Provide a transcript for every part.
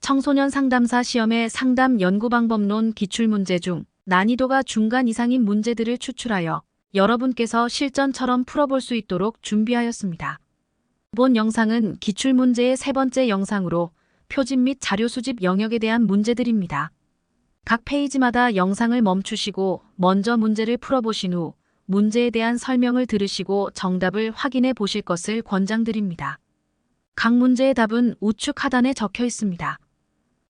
청소년 상담사 시험의 상담 연구방법론 기출문제 중 난이도가 중간 이상인 문제들을 추출하여 여러분께서 실전처럼 풀어볼 수 있도록 준비하였습니다. 이번 영상은 기출문제의 세 번째 영상으로 표집 및 자료 수집 영역에 대한 문제들입니다. 각 페이지마다 영상을 멈추시고 먼저 문제를 풀어보신 후 문제에 대한 설명을 들으시고 정답을 확인해 보실 것을 권장드립니다. 각 문제의 답은 우측 하단에 적혀 있습니다.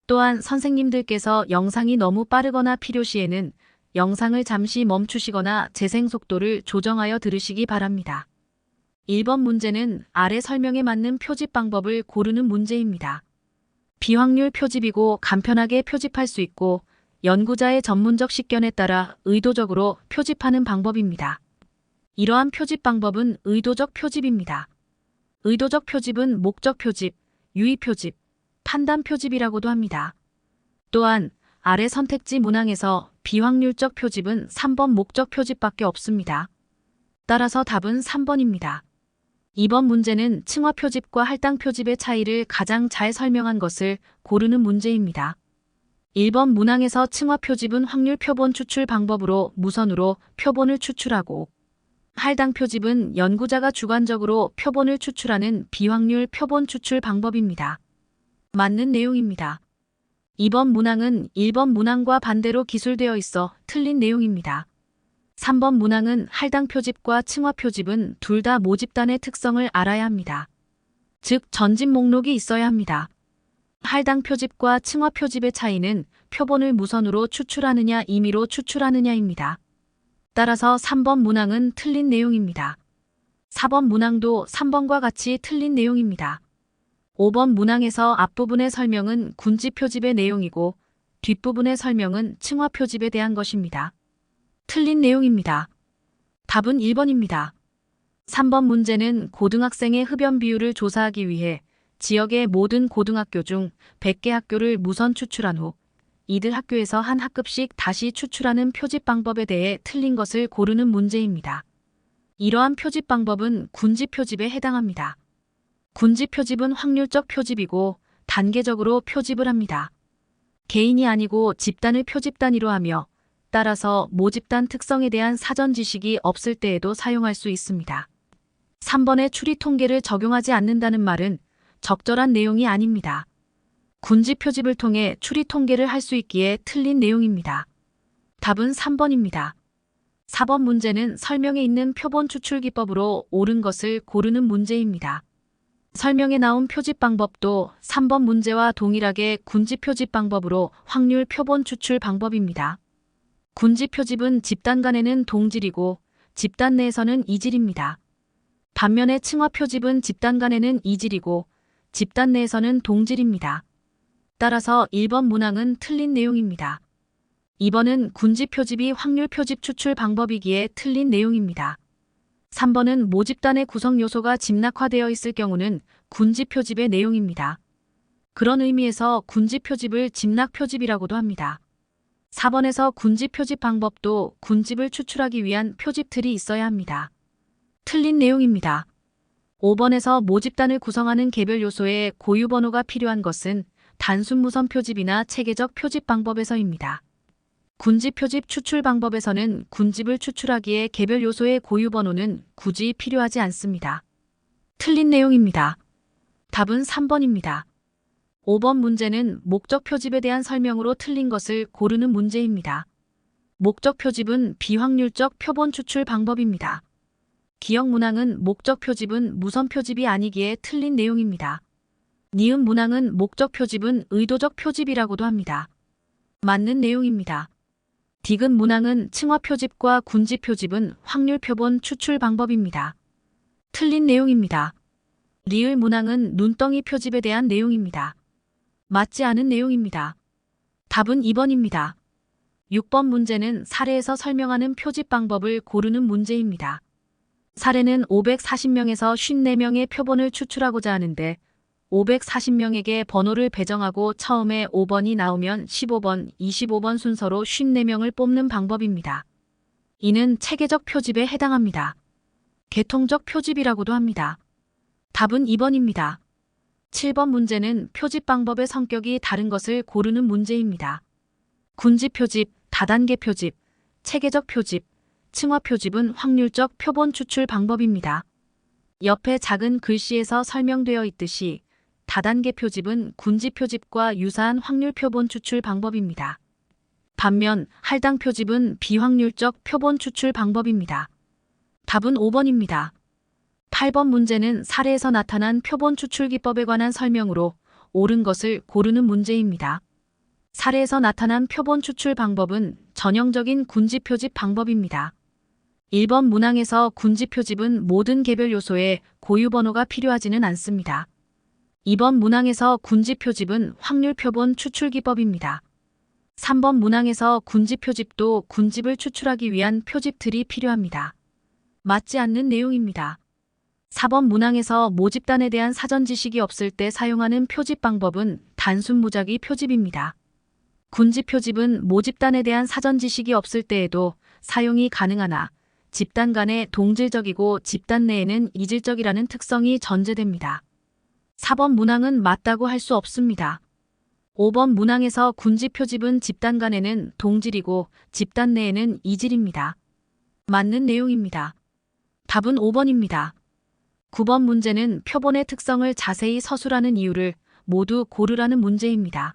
또한 선생님들께서 영상이 너무 빠르거나 필요시에는 영상을 잠시 멈추시거나 재생 속도를 조정하여 들으시기 바랍니다. 1번 문제는 아래 설명에 맞는 표집 방법을 고르는 문제입니다. 비확률 표집이고 간편하게 표집할 수 있고 연구자의 전문적 식견에 따라 의도적으로 표집하는 방법입니다. 이러한 표집 방법은 의도적 표집입니다. 의도적 표집은 목적 표집, 유의 표집, 판단 표집이라고도 합니다. 또한 아래 선택지 문항에서 비확률적 표집은 3번 목적 표집밖에 없습니다. 따라서 답은 3번입니다. 2번 문제는 층화 표집과 할당 표집의 차이를 가장 잘 설명한 것을 고르는 문제입니다. 1번 문항에서 층화 표집은 확률 표본 추출 방법으로 무선으로 표본을 추출하고 할당 표집은 연구자가 주관적으로 표본을 추출하는 비확률 표본 추출 방법입니다. 맞는 내용입니다. 2번 문항은 1번 문항과 반대로 기술되어 있어 틀린 내용입니다. 3번 문항은 할당 표집과 층화 표집은 둘 다 모집단의 특성을 알아야 합니다. 즉 전집 목록이 있어야 합니다. 할당 표집과 층화 표집의 차이는 표본을 무선으로 추출하느냐 임의로 추출하느냐입니다. 따라서 3번 문항은 틀린 내용입니다. 4번 문항도 3번과 같이 틀린 내용입니다. 5번 문항에서 앞부분의 설명은 군집 표집의 내용이고 뒷부분의 설명은 층화 표집에 대한 것입니다. 틀린 내용입니다. 답은 1번입니다. 3번 문제는 고등학생의 흡연 비율을 조사하기 위해 지역의 모든 고등학교 중 100개 학교를 무선 추출한 후 이들 학교에서 한 학급씩 다시 추출하는 표집 방법에 대해 틀린 것을 고르는 문제입니다. 이러한 표집 방법은 군집 표집에 해당합니다. 군집 표집은 확률적 표집이고 단계적으로 표집을 합니다. 개인이 아니고 집단을 표집 단위로 하며 따라서 모집단 특성에 대한 사전 지식이 없을 때에도 사용할 수 있습니다. 3번의 추리 통계를 적용하지 않는다는 말은 적절한 내용이 아닙니다. 군집 표집을 통해 추리 통계를 할 수 있기에 틀린 내용입니다. 답은 3번입니다. 4번 문제는 설명에 있는 표본 추출 기법으로 옳은 것을 고르는 문제입니다. 설명에 나온 표집 방법도 3번 문제와 동일하게 군집 표집 방법으로 확률 표본 추출 방법입니다. 군집 표집은 집단 간에는 동질이고 집단 내에서는 이질입니다. 반면에 층화 표집은 집단 간에는 이질이고 집단 내에서는 동질입니다. 따라서 1번 문항은 틀린 내용입니다. 2번은 군집 표집이 확률 표집 추출 방법이기에 틀린 내용입니다. 3번은 모집단의 구성 요소가 집락화되어 있을 경우는 군집 표집의 내용입니다. 그런 의미에서 군집 표집을 집락 표집이라고도 합니다. 4번에서 군집 표집 방법도 군집을 추출하기 위한 표집틀이 있어야 합니다. 틀린 내용입니다. 5번에서 모집단을 구성하는 개별 요소의 고유 번호가 필요한 것은 단순 무선 표집이나 체계적 표집 방법에서입니다. 군집 표집 추출 방법에서는 군집을 추출하기에 개별 요소의 고유 번호는 굳이 필요하지 않습니다. 틀린 내용입니다. 답은 3번입니다. 5번 문제는 목적 표집에 대한 설명으로 틀린 것을 고르는 문제입니다. 목적 표집은 비확률적 표본 추출 방법입니다. 기억 문항은 목적 표집은 무선 표집이 아니기에 틀린 내용입니다. 니은 문항은 목적 표집은 의도적 표집이라고도 합니다. 맞는 내용입니다. 디귿 문항은 층화 표집과 군집 표집은 확률 표본 추출 방법입니다. 틀린 내용입니다. 리을 문항은 눈덩이 표집에 대한 내용입니다. 맞지 않은 내용입니다. 답은 2번입니다. 6번 문제는 사례에서 설명하는 표집 방법을 고르는 문제입니다. 사례는 540명에서 54명의 표본을 추출하고자 하는데 540명에게 번호를 배정하고 처음에 5번이 나오면 15번, 25번 순서로 54명을 뽑는 방법입니다. 이는 체계적 표집에 해당합니다. 계통적 표집이라고도 합니다. 답은 2번입니다. 7번 문제는 표집 방법의 성격이 다른 것을 고르는 문제입니다. 군지 표집, 다단계 표집, 체계적 표집, 층화 표집은 확률적 표본 추출 방법입니다. 옆에 작은 글씨에서 설명되어 있듯이 다단계 표집은 군지 표집과 유사한 확률 표본 추출 방법입니다. 반면 할당 표집은 비확률적 표본 추출 방법입니다. 답은 5번입니다. 8번 문제는 사례에서 나타난 표본 추출 기법에 관한 설명으로 옳은 것을 고르는 문제입니다. 사례에서 나타난 표본 추출 방법은 전형적인 군지 표집 방법입니다. 1번 문항에서 군지 표집은 모든 개별 요소에 고유 번호가 필요하지는 않습니다. 2번 문항에서 군지 표집은 확률 표본 추출 기법입니다. 3번 문항에서 군지 표집도 군집을 추출하기 위한 표집틀이 필요합니다. 맞지 않는 내용입니다. 4번 문항에서 모집단에 대한 사전 지식이 없을 때 사용하는 표집 방법은 단순 무작위 표집입니다. 군지 표집은 모집단에 대한 사전 지식이 없을 때에도 사용이 가능하나 집단 간에 동질적이고 집단 내에는 이질적이라는 특성이 전제됩니다. 4번 문항은 맞다고 할 수 없습니다. 5번 문항에서 군지 표집은 집단 간에는 동질이고 집단 내에는 이질입니다. 맞는 내용입니다. 답은 5번입니다. 9번 문제는 표본의 특성을 자세히 서술하는 이유를 모두 고르라는 문제입니다.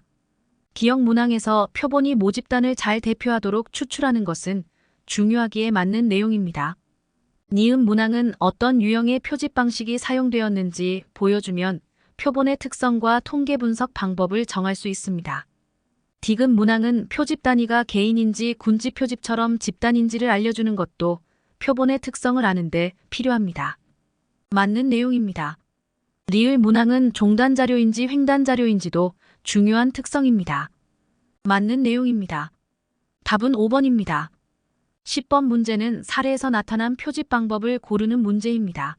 기억 문항에서 표본이 모집단을 잘 대표하도록 추출하는 것은 중요하기에 맞는 내용입니다. 니은 문항은 어떤 유형의 표집 방식이 사용되었는지 보여주면 표본의 특성과 통계 분석 방법을 정할 수 있습니다. 디귿 문항은 표집 단위가 개인인지 군지 표집처럼 집단인지를 알려주는 것도 표본의 특성을 아는 데 필요합니다. 맞는 내용입니다. 리을 문항은 종단 자료인지 횡단 자료인지도 중요한 특성입니다. 맞는 내용입니다. 답은 5번입니다. 10번 문제는 사례에서 나타난 표집 방법을 고르는 문제입니다.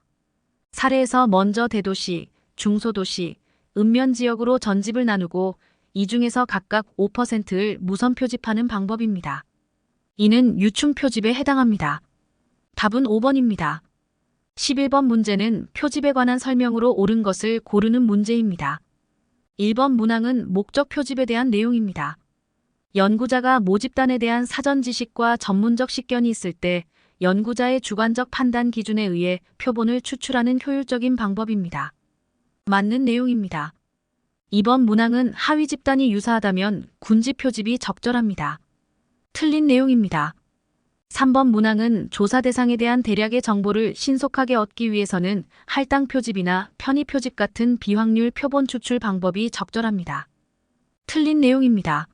사례에서 먼저 대도시, 중소도시, 읍면지역으로 전집을 나누고 이 중에서 각각 5%를 무선 표집하는 방법입니다. 이는 유충 표집에 해당합니다. 답은 5번입니다. 11번 문제는 표집에 관한 설명으로 옳은 것을 고르는 문제입니다. 1번 문항은 목적 표집에 대한 내용입니다. 연구자가 모집단에 대한 사전 지식과 전문적 식견이 있을 때 연구자의 주관적 판단 기준에 의해 표본을 추출하는 효율적인 방법입니다. 맞는 내용입니다. 2번 문항은 하위 집단이 유사하다면 군지 표집이 적절합니다. 틀린 내용입니다. 3번 문항은 조사 대상에 대한 대략의 정보를 신속하게 얻기 위해서는 할당 표집이나 편의 표집 같은 비확률 표본 추출 방법이 적절합니다. 틀린 내용입니다.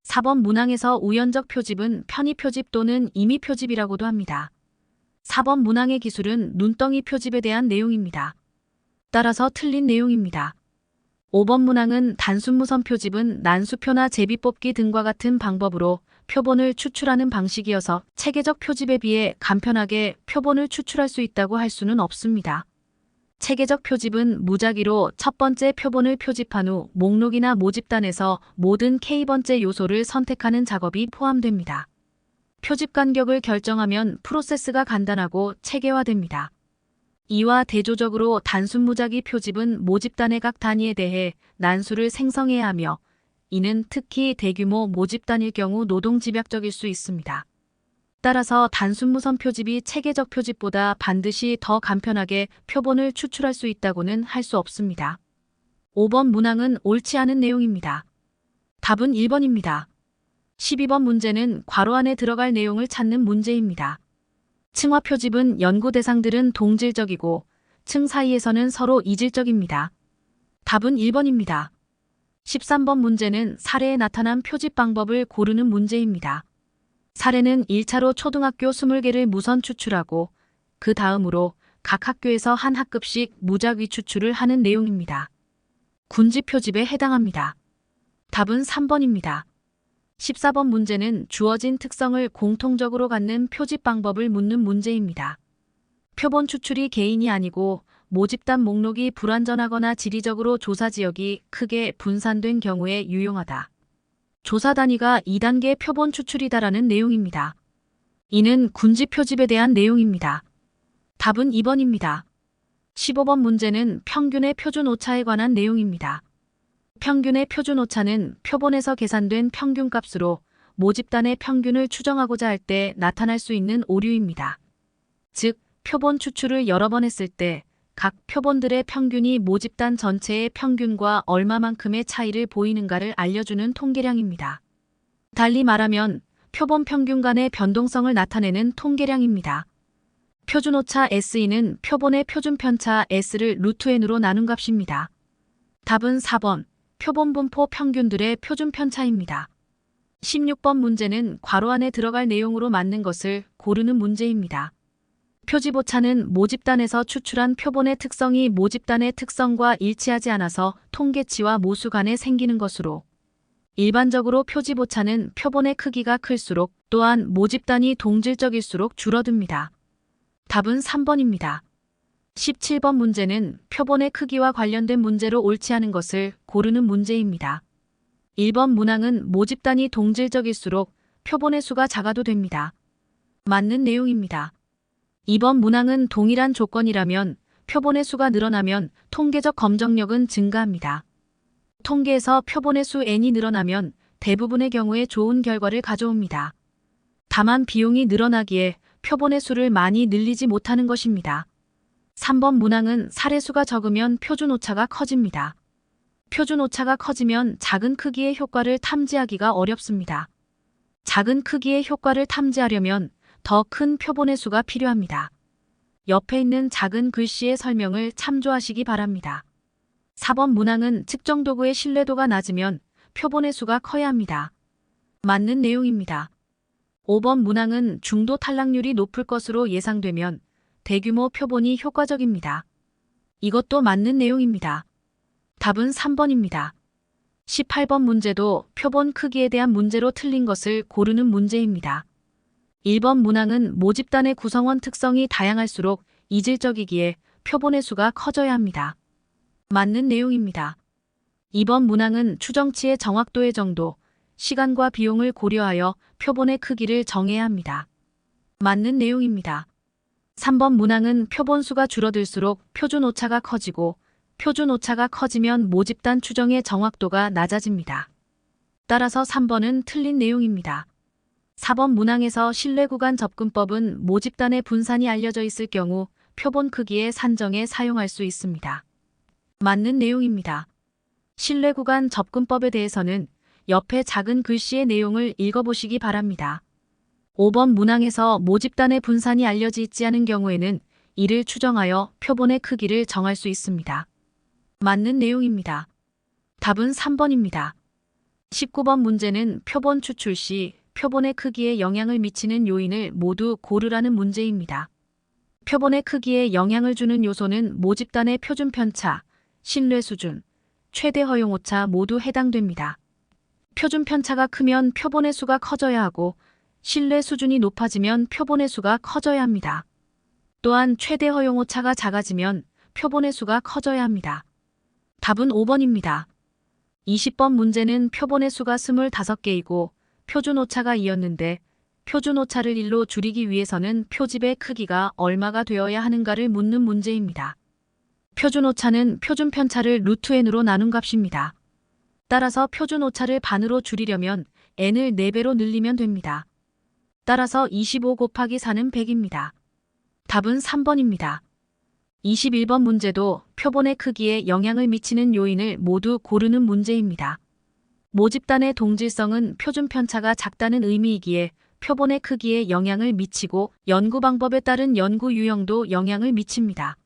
4번 문항에서 우연적 표집은 편의 표집 또는 임의 표집이라고도 합니다. 4번 문항의 기술은 눈덩이 표집에 대한 내용입니다. 따라서 틀린 내용입니다. 5번 문항은 단순 무선 표집은 난수표나 제비뽑기 등과 같은 방법으로 표본을 추출하는 방식이어서 체계적 표집에 비해 간편하게 표본을 추출할 수 있다고 할 수는 없습니다. 체계적 표집은 무작위로 첫 번째 표본을 표집한 후 목록이나 모집단에서 모든 K번째 요소를 선택하는 작업이 포함됩니다. 표집 간격을 결정하면 프로세스가 간단하고 체계화됩니다. 이와 대조적으로 단순 무작위 표집은 모집단의 각 단위에 대해 난수를 생성해야 하며 이는 특히 대규모 모집단일 경우 노동 집약적일 수 있습니다. 따라서 단순 무선 표집이 체계적 표집보다 반드시 더 간편하게 표본을 추출할 수 있다고는 할 수 없습니다. 5번 문항은 옳지 않은 내용입니다. 답은 1번입니다. 12번 문제는 괄호 안에 들어갈 내용을 찾는 문제입니다. 층화 표집은 연구 대상들은 동질적이고 층 사이에서는 서로 이질적입니다. 답은 1번입니다. 13번 문제는 사례에 나타난 표집 방법을 고르는 문제입니다. 사례는 1차로 초등학교 20개를 무선 추출하고 그 다음으로 각 학교에서 한 학급씩 무작위 추출을 하는 내용입니다. 군지 표집에 해당합니다. 답은 3번입니다. 14번 문제는 주어진 특성을 공통적으로 갖는 표집 방법을 묻는 문제입니다. 표본 추출이 개인이 아니고 모집단 목록이 불완전하거나 지리적으로 조사 지역이 크게 분산된 경우에 유용하다. 조사 단위가 2단계 표본 추출이다라는 내용입니다. 이는 군지 표집에 대한 내용입니다. 답은 2번입니다. 15번 문제는 평균의 표준 오차에 관한 내용입니다. 평균의 표준 오차는 표본에서 계산된 평균값으로 모집단의 평균을 추정하고자 할 때 나타날 수 있는 오류입니다. 즉, 표본 추출을 여러 번 했을 때 각 표본들의 평균이 모집단 전체의 평균과 얼마만큼의 차이를 보이는가를 알려주는 통계량입니다. 달리 말하면 표본 평균 간의 변동성을 나타내는 통계량입니다. 표준오차 SE는 표본의 표준 편차 S를 루트 n으로 나눈 값입니다. 답은 4번, 표본 분포 평균들의 표준 편차입니다. 16번 문제는 괄호 안에 들어갈 내용으로 맞는 것을 고르는 문제입니다. 표집오차는 모집단에서 추출한 표본의 특성이 모집단의 특성과 일치하지 않아서 통계치와 모수 간에 생기는 것으로, 일반적으로 표집오차는 표본의 크기가 클수록 또한 모집단이 동질적일수록 줄어듭니다. 답은 3번입니다. 17번 문제는 표본의 크기와 관련된 문제로 옳지 않은 것을 고르는 문제입니다. 1번 문항은 모집단이 동질적일수록 표본의 수가 작아도 됩니다. 맞는 내용입니다. 2번 문항은 동일한 조건이라면 표본의 수가 늘어나면 통계적 검정력은 증가합니다. 통계에서 표본의 수 n이 늘어나면 대부분의 경우에 좋은 결과를 가져옵니다. 다만 비용이 늘어나기에 표본의 수를 많이 늘리지 못하는 것입니다. 3번 문항은 사례수가 적으면 표준오차가 커집니다. 표준오차가 커지면 작은 크기의 효과를 탐지하기가 어렵습니다. 작은 크기의 효과를 탐지하려면 더 큰 표본의 수가 필요합니다. 옆에 있는 작은 글씨의 설명을 참조하시기 바랍니다. 4번 문항은 측정 도구의 신뢰도가 낮으면 표본의 수가 커야 합니다. 맞는 내용입니다. 5번 문항은 중도 탈락률이 높을 것으로 예상되면 대규모 표본이 효과적입니다. 이것도 맞는 내용입니다. 답은 3번입니다. 18번 문제도 표본 크기에 대한 문제로 틀린 것을 고르는 문제입니다. 1번 문항은 모집단의 구성원 특성이 다양할수록 이질적이기에 표본의 수가 커져야 합니다. 맞는 내용입니다. 2번 문항은 추정치의 정확도의 정도, 시간과 비용을 고려하여 표본의 크기를 정해야 합니다. 맞는 내용입니다. 3번 문항은 표본 수가 줄어들수록 표준 오차가 커지고 표준 오차가 커지면 모집단 추정의 정확도가 낮아집니다. 따라서 3번은 틀린 내용입니다. 4번 문항에서 신뢰구간 접근법은 모집단의 분산이 알려져 있을 경우 표본 크기의 산정에 사용할 수 있습니다. 맞는 내용입니다. 신뢰구간 접근법에 대해서는 옆에 작은 글씨의 내용을 읽어보시기 바랍니다. 5번 문항에서 모집단의 분산이 알려져 있지 않은 경우에는 이를 추정하여 표본의 크기를 정할 수 있습니다. 맞는 내용입니다. 답은 3번입니다. 19번 문제는 표본 추출 시 표본의 크기에 영향을 미치는 요인을 모두 고르라는 문제입니다. 표본의 크기에 영향을 주는 요소는 모집단의 표준 편차, 신뢰 수준, 최대 허용 오차 모두 해당됩니다. 표준 편차가 크면 표본의 수가 커져야 하고 신뢰 수준이 높아지면 표본의 수가 커져야 합니다. 또한 최대 허용 오차가 작아지면 표본의 수가 커져야 합니다. 답은 5번입니다. 20번 문제는 표본의 수가 25개이고 표준 오차가 2였는데 표준 오차를 1로 줄이기 위해서는 표집의 크기가 얼마가 되어야 하는가를 묻는 문제입니다. 표준 오차는 표준 편차를 루트 n으로 나눈 값입니다. 따라서 표준 오차를 반으로 줄이려면 n을 4배로 늘리면 됩니다. 따라서 25 곱하기 4는 100입니다. 답은 3번입니다. 21번 문제도 표본의 크기에 영향을 미치는 요인을 모두 고르는 문제입니다. 모집단의 동질성은 표준 편차가 작다는 의미이기에 표본의 크기에 영향을 미치고 연구 방법에 따른 연구 유형도 영향을 미칩니다.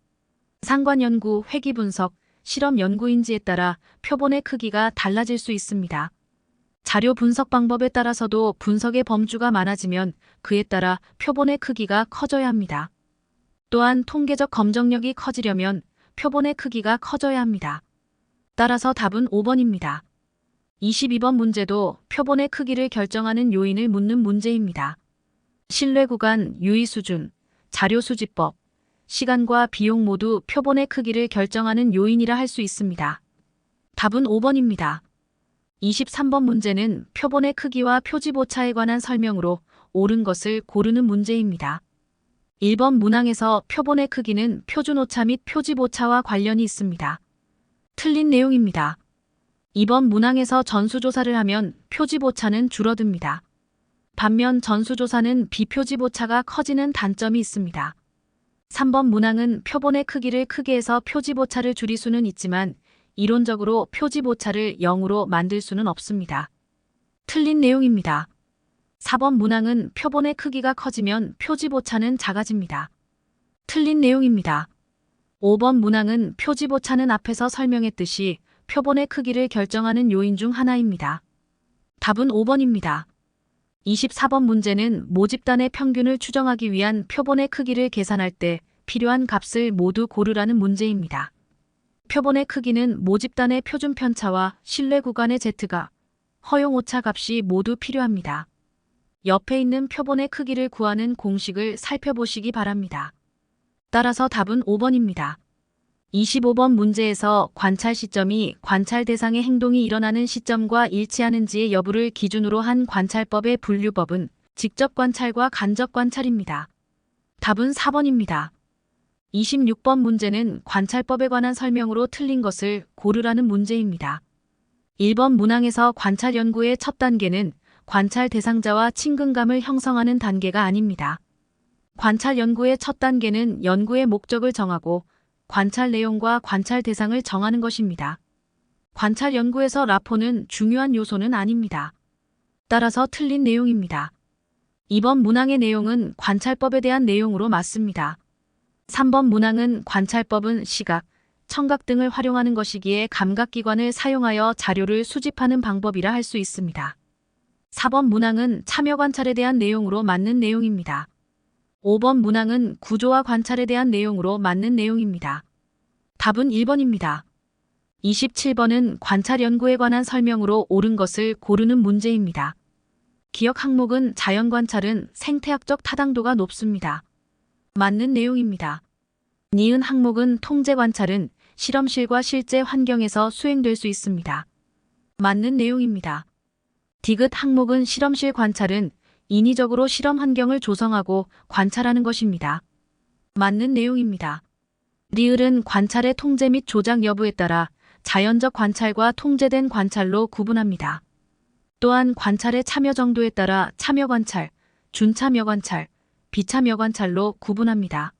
상관 연구, 회귀 분석, 실험 연구인지에 따라 표본의 크기가 달라질 수 있습니다. 자료 분석 방법에 따라서도 분석의 범주가 많아지면 그에 따라 표본의 크기가 커져야 합니다. 또한 통계적 검정력이 커지려면 표본의 크기가 커져야 합니다. 따라서 답은 5번입니다. 22번 문제도 표본의 크기를 결정하는 요인을 묻는 문제입니다. 신뢰 구간, 유의 수준, 자료 수집법, 시간과 비용 모두 표본의 크기를 결정하는 요인이라 할 수 있습니다. 답은 5번입니다. 23번 문제는 표본의 크기와 표집 오차에 관한 설명으로 옳은 것을 고르는 문제입니다. 1번 문항에서 표본의 크기는 표준오차 및 표집오차와 관련이 있습니다. 틀린 내용입니다. 2번 문항에서 전수조사를 하면 표집오차는 줄어듭니다. 반면 전수조사는 비표집오차가 커지는 단점이 있습니다. 3번 문항은 표본의 크기를 크게 해서 표집오차를 줄일 수는 있지만 이론적으로 표집오차를 0으로 만들 수는 없습니다. 틀린 내용입니다. 4번 문항은 표본의 크기가 커지면 표집오차는 작아집니다. 틀린 내용입니다. 5번 문항은 표집오차는 앞에서 설명했듯이 표본의 크기를 결정하는 요인 중 하나입니다. 답은 5번입니다. 24번 문제는 모집단의 평균을 추정하기 위한 표본의 크기를 계산할 때 필요한 값을 모두 고르라는 문제입니다. 표본의 크기는 모집단의 표준 편차와 신뢰 구간의 Z가 허용 오차 값이 모두 필요합니다. 옆에 있는 표본의 크기를 구하는 공식을 살펴보시기 바랍니다. 따라서 답은 5번입니다. 25번 문제에서 관찰 시점이 관찰 대상의 행동이 일어나는 시점과 일치하는지의 여부를 기준으로 한 관찰법의 분류법은 직접 관찰과 간접 관찰입니다. 답은 4번입니다. 26번 문제는 관찰법에 관한 설명으로 틀린 것을 고르라는 문제입니다. 1번 문항에서 관찰 연구의 첫 단계는 관찰 대상자와 친근감을 형성하는 단계가 아닙니다. 관찰 연구의 첫 단계는 연구의 목적을 정하고 관찰 내용과 관찰 대상을 정하는 것입니다. 관찰 연구에서 라포는 중요한 요소는 아닙니다. 따라서 틀린 내용입니다. 2번 문항의 내용은 관찰법에 대한 내용으로 맞습니다. 3번 문항은 관찰법은 시각, 청각 등을 활용하는 것이기에 감각기관을 사용하여 자료를 수집하는 방법이라 할 수 있습니다. 4번 문항은 참여 관찰에 대한 내용으로 맞는 내용입니다. 5번 문항은 구조와 관찰에 대한 내용으로 맞는 내용입니다. 답은 1번입니다. 27번은 관찰 연구에 관한 설명으로 옳은 것을 고르는 문제입니다. 기억 항목은 자연 관찰은 생태학적 타당도가 높습니다. 맞는 내용입니다. 니은 항목은 통제 관찰은 실험실과 실제 환경에서 수행될 수 있습니다. 맞는 내용입니다. 디귿 항목은 실험실 관찰은 인위적으로 실험 환경을 조성하고 관찰하는 것입니다. 맞는 내용입니다. 리을은 관찰의 통제 및 조작 여부에 따라 자연적 관찰과 통제된 관찰로 구분합니다. 또한 관찰의 참여 정도에 따라 참여 관찰, 준참여 관찰, 비참여 관찰로 구분합니다.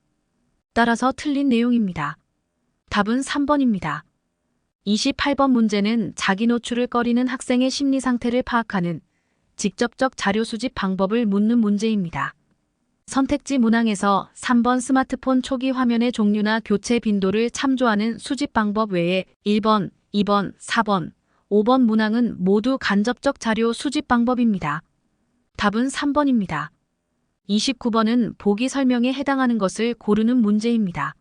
따라서 틀린 내용입니다. 답은 3번입니다. 28번 문제는 자기 노출을 꺼리는 학생의 심리 상태를 파악하는 직접적 자료 수집 방법을 묻는 문제입니다. 선택지 문항에서 3번 스마트폰 초기 화면의 종류나 교체 빈도를 참조하는 수집 방법 외에 1번, 2번, 4번, 5번 문항은 모두 간접적 자료 수집 방법입니다. 답은 3번입니다. 29번은 보기 설명에 해당하는 것을 고르는 문제입니다.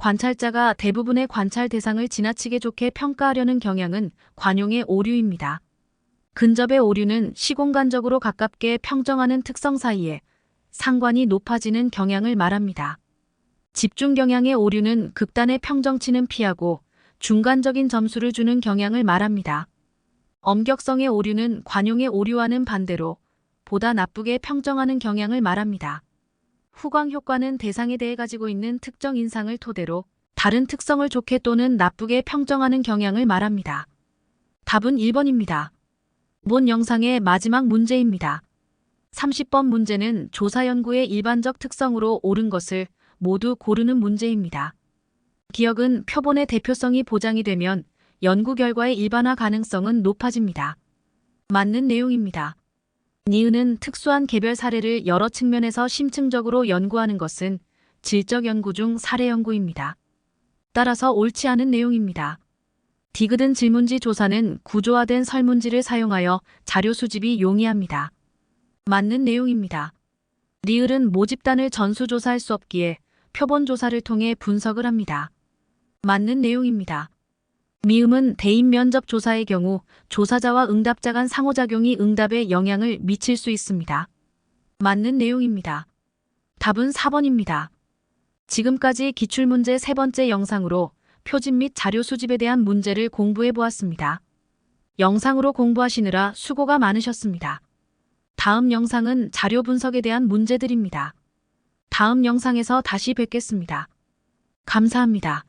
관찰자가 대부분의 관찰 대상을 지나치게 좋게 평가하려는 경향은 관용의 오류입니다. 근접의 오류는 시공간적으로 가깝게 평정하는 특성 사이에 상관이 높아지는 경향을 말합니다. 집중 경향의 오류는 극단의 평정치는 피하고 중간적인 점수를 주는 경향을 말합니다. 엄격성의 오류는 관용의 오류와는 반대로 보다 나쁘게 평정하는 경향을 말합니다. 후광 효과는 대상에 대해 가지고 있는 특정 인상을 토대로 다른 특성을 좋게 또는 나쁘게 평정하는 경향을 말합니다. 답은 1번입니다. 본 영상의 마지막 문제입니다. 30번 문제는 조사 연구의 일반적 특성으로 옳은 것을 모두 고르는 문제입니다. 기억은 표본의 대표성이 보장이 되면 연구 결과의 일반화 가능성은 높아집니다. 맞는 내용입니다. 니은은 특수한 개별 사례를 여러 측면에서 심층적으로 연구하는 것은 질적 연구 중 사례 연구입니다. 따라서 옳지 않은 내용입니다. 디귿은 질문지 조사는 구조화된 설문지를 사용하여 자료 수집이 용이합니다. 맞는 내용입니다. 리을은 모집단을 전수조사할 수 없기에 표본 조사를 통해 분석을 합니다. 맞는 내용입니다. 미음은 대인 면접 조사의 경우 조사자와 응답자 간 상호작용이 응답에 영향을 미칠 수 있습니다. 맞는 내용입니다. 답은 4번입니다. 지금까지 기출문제 세 번째 영상으로 표집 및 자료 수집에 대한 문제를 공부해 보았습니다. 영상으로 공부하시느라 수고가 많으셨습니다. 다음 영상은 자료 분석에 대한 문제들입니다. 다음 영상에서 다시 뵙겠습니다. 감사합니다.